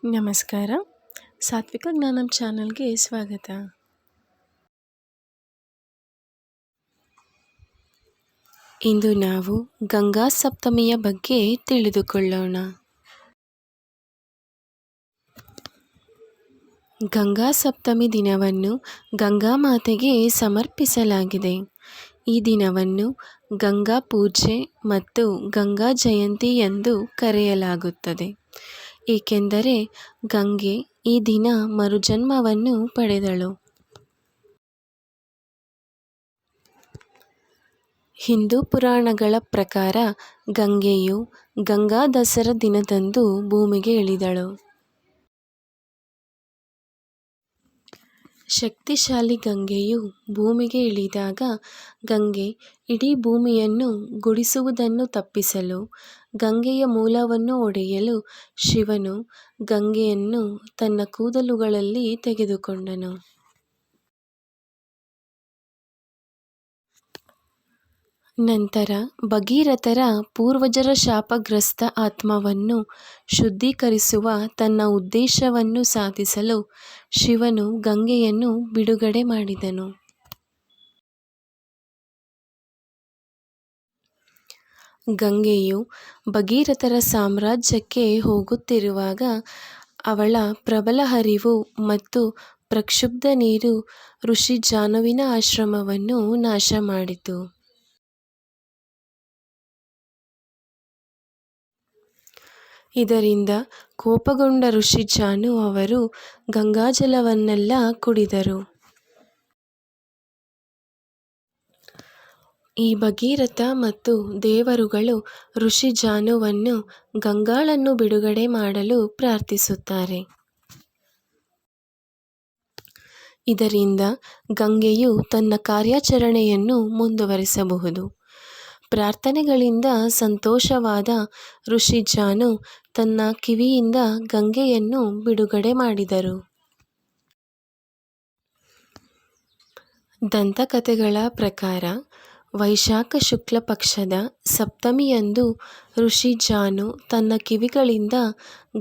ನಮಸ್ಕಾರ. ಸಾತ್ವಿಕ ಜ್ಞಾನಂ ಚಾನಲ್ಗೆ ಸ್ವಾಗತ. ಇಂದು ನಾವು ಗಂಗಾ ಸಪ್ತಮಿಯ ಬಗ್ಗೆ ತಿಳಿದುಕೊಳ್ಳೋಣ. ಗಂಗಾ ಸಪ್ತಮಿ ದಿನವನ್ನು ಗಂಗಾ ಮಾತೆಗೆ ಸಮರ್ಪಿಸಲಾಗಿದೆ. ಈ ದಿನವನ್ನು ಗಂಗಾ ಪೂಜೆ ಮತ್ತು ಗಂಗಾ ಜಯಂತಿ ಎಂದು ಕರೆಯಲಾಗುತ್ತದೆ, ಏಕೆಂದರೆ ಗಂಗೆ ಈ ದಿನ ಮರುಜನ್ಮವನ್ನು ಪಡೆದಳು. ಹಿಂದೂ ಪುರಾಣಗಳ ಪ್ರಕಾರ ಗಂಗೆಯು ಗಂಗಾ ದಸರಾ ದಿನದಂದು ಭೂಮಿಗೆ ಇಳಿದಳು. ಶಕ್ತಿಶಾಲಿ ಗಂಗೆಯು ಭೂಮಿಗೆ ಇಳಿದಾಗ ಗಂಗೆ ಇಡೀ ಭೂಮಿಯನ್ನು ಗುಡಿಸುವುದನ್ನು ತಪ್ಪಿಸಲು, ಗಂಗೆಯ ಮೂಲವನ್ನು ಒಡೆಯಲು ಶಿವನು ಗಂಗೆಯನ್ನು ತನ್ನ ಕೂದಲುಗಳಲ್ಲಿ ತೆಗೆದುಕೊಂಡನು. ನಂತರ ಭಗೀರಥರ ಪೂರ್ವಜರ ಶಾಪಗ್ರಸ್ತ ಆತ್ಮವನ್ನು ಶುದ್ಧೀಕರಿಸುವ ತನ್ನ ಉದ್ದೇಶವನ್ನು ಸಾಧಿಸಲು ಶಿವನು ಗಂಗೆಯನ್ನು ಬಿಡುಗಡೆ ಮಾಡಿದನು. ಗಂಗೆಯು ಭಗೀರಥರ ಸಾಮ್ರಾಜ್ಯಕ್ಕೆ ಹೋಗುತ್ತಿರುವಾಗ ಅವಳ ಪ್ರಬಲ ಹರಿವು ಮತ್ತು ಪ್ರಕ್ಷುಬ್ಧ ನೀರು ಋಷಿ ಜಾನುವಿನ ಆಶ್ರಮವನ್ನು ನಾಶ ಮಾಡಿತು. ಇದರಿಂದ ಕೋಪಗೊಂಡ ಋಷಿ ಜಾನು ಅವರು ಗಂಗಾಜಲವನ್ನೆಲ್ಲ ಕುಡಿದರು. ಈ ಭಗೀರಥ ಮತ್ತು ದೇವರುಗಳು ಋಷಿ ಜಾನುವನ್ನು ಗಂಗಾಳನ್ನು ಬಿಡುಗಡೆ ಮಾಡಲು ಪ್ರಾರ್ಥಿಸುತ್ತಾರೆ. ಇದರಿಂದ ಗಂಗೆಯು ತನ್ನ ಕಾರ್ಯಾಚರಣೆಯನ್ನು ಮುಂದುವರಿಸಬಹುದು. ಪ್ರಾರ್ಥನೆಗಳಿಂದ ಸಂತೋಷವಾದ ಋಷಿ ಜಾನು ತನ್ನ ಕಿವಿಯಿಂದ ಗಂಗೆಯನ್ನು ಬಿಡುಗಡೆ ಮಾಡಿದರು. ದಂತಕಥೆಗಳ ಪ್ರಕಾರ ವೈಶಾಖ ಶುಕ್ಲ ಪಕ್ಷದ ಸಪ್ತಮಿಯಂದು ಋಷಿ ಜಾನು ತನ್ನ ಕಿವಿಗಳಿಂದ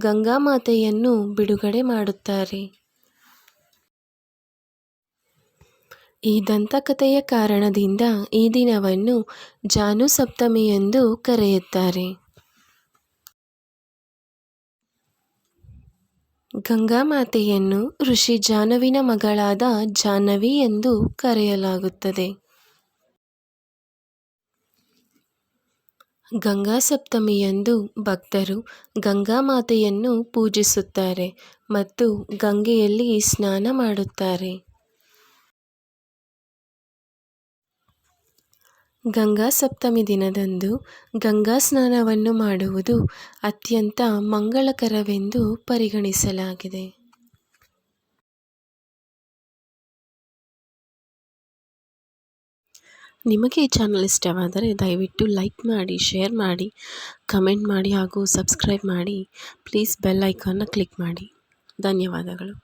ಗಂಗಾಮಾತೆಯನ್ನು ಬಿಡುಗಡೆ ಮಾಡುತ್ತಾರೆ. ಈ ದಂತಕಥೆಯ ಕಾರಣದಿಂದ ಈ ದಿನವನ್ನು ಜಾನು ಸಪ್ತಮಿ ಎಂದು ಕರೆಯುತ್ತಾರೆ. ಗಂಗಾಮಾತೆಯನ್ನು ಋಷಿ ಜಾನುವಿನ ಮಗಳಾದ ಜಾಹ್ನವಿ ಎಂದು ಕರೆಯಲಾಗುತ್ತದೆ. ಗಂಗಾ ಸಪ್ತಮಿಯಂದು ಭಕ್ತರು ಗಂಗಾಮಾತೆಯನ್ನು ಪೂಜಿಸುತ್ತಾರೆ ಮತ್ತು ಗಂಗೆಯಲ್ಲಿ ಸ್ನಾನ ಮಾಡುತ್ತಾರೆ. ಗಂಗಾ ಸಪ್ತಮಿ ದಿನದಂದು ಗಂಗಾ ಸ್ನಾನವನ್ನು ಮಾಡುವುದು ಅತ್ಯಂತ ಮಂಗಳಕರವೆಂದು ಪರಿಗಣಿಸಲಾಗಿದೆ. ನಿಮಗೆ ಈ ಚಾನಲ್ ಇಷ್ಟವಾದರೆ ದಯವಿಟ್ಟು ಲೈಕ್ ಮಾಡಿ, ಶೇರ್ ಮಾಡಿ, ಕಮೆಂಟ್ ಮಾಡಿ ಹಾಗೂ ಸಬ್ಸ್ಕ್ರೈಬ್ ಮಾಡಿ. ಪ್ಲೀಸ್ ಬೆಲ್ ಐಕಾನ್ನ ಕ್ಲಿಕ್ ಮಾಡಿ. ಧನ್ಯವಾದಗಳು.